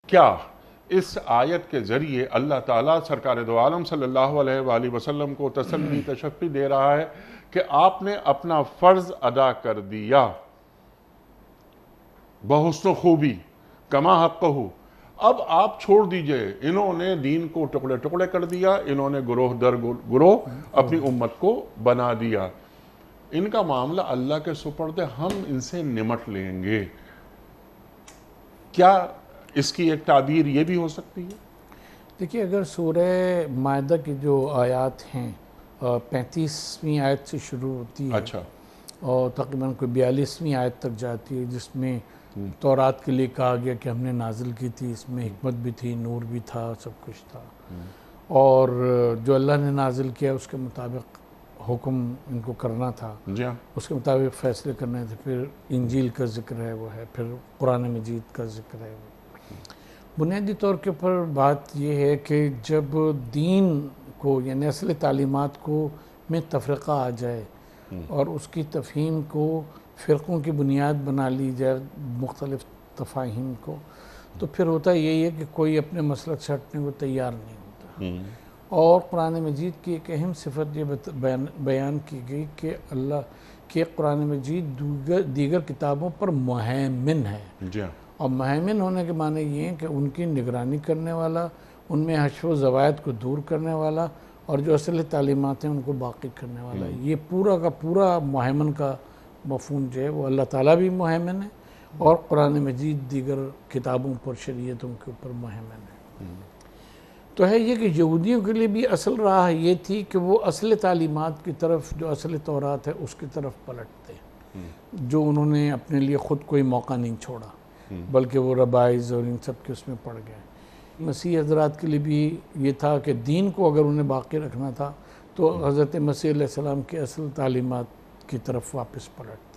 کیا اس آیت کے ذریعے اللہ تعالیٰ سرکار دو عالم صلی اللہ علیہ وآلہ وسلم کو تسلی تشفی دے رہا ہے کہ آپ نے اپنا فرض ادا کر دیا بحسن خوبی کما حقہ، اب آپ چھوڑ دیجئے، انہوں نے دین کو ٹکڑے ٹکڑے کر دیا، انہوں نے گروہ در گروہ اپنی امت کو بنا دیا، ان کا معاملہ اللہ کے سپرد ہے، ہم ان سے نمٹ لیں گے۔ کیا اس کی ایک تعبیر یہ بھی ہو سکتی ہے؟ دیکھیے، اگر سورہ مائدہ کی جو آیات ہیں 35ویں آیت سے شروع ہوتی ہے، اچھا، اور تقریباً کوئی 42ویں آیت تک جاتی ہے، جس میں تورات کے لیے کہا گیا کہ ہم نے نازل کی تھی، اس میں حکمت بھی تھی، نور بھی تھا، سب کچھ تھا، اور جو اللہ نے نازل کیا اس کے مطابق حکم ان کو کرنا تھا، جی ہاں، اس کے مطابق فیصلے کرنے تھے۔ پھر انجیل کا ذکر ہے، وہ ہے، پھر قرآن مجید کا ذکر ہے۔ بنیادی طور کے اوپر بات یہ ہے کہ جب دین کو یعنی اصل تعلیمات کو میں تفرقہ آ جائے اور اس کی تفہیم کو فرقوں کی بنیاد بنا لی جائے، مختلف تفاہیم کو، تو پھر ہوتا یہی ہے کہ کوئی اپنے مسلک سے ہٹنے کو تیار نہیں ہوتا۔ اور قرآن مجید کی ایک اہم صفت یہ بیان کی گئی کہ اللہ کے قرآن مجید دیگر کتابوں پر مہیمن ہے، جی ہاں، اور مہیمن ہونے کے معنی یہ ہیں کہ ان کی نگرانی کرنے والا، ان میں حشو و زوائد کو دور کرنے والا، اور جو اصل تعلیمات ہیں ان کو باقی کرنے والا۔ یہ پورا کا پورا مہیمن کا مفہوم جو ہے وہ اللہ تعالیٰ بھی مہیمن ہے، اور قرآن مجید دیگر کتابوں پر، شریعتوں کے اوپر مہیمن ہے۔ تو ہے یہ کہ یہودیوں کے لیے بھی اصل راہ یہ تھی کہ وہ اصل تعلیمات کی طرف، جو اصل تورات ہے اس کی طرف پلٹتے، جو انہوں نے اپنے لیے خود کوئی موقع نہیں چھوڑا، بلکہ وہ ربائز اور ان سب کے اس میں پڑ گئے۔ مسیح حضرات کے لیے بھی یہ تھا کہ دین کو اگر انہیں باقی رکھنا تھا تو حضرت مسیح علیہ السلام کے اصل تعلیمات کی طرف واپس پلٹتے۔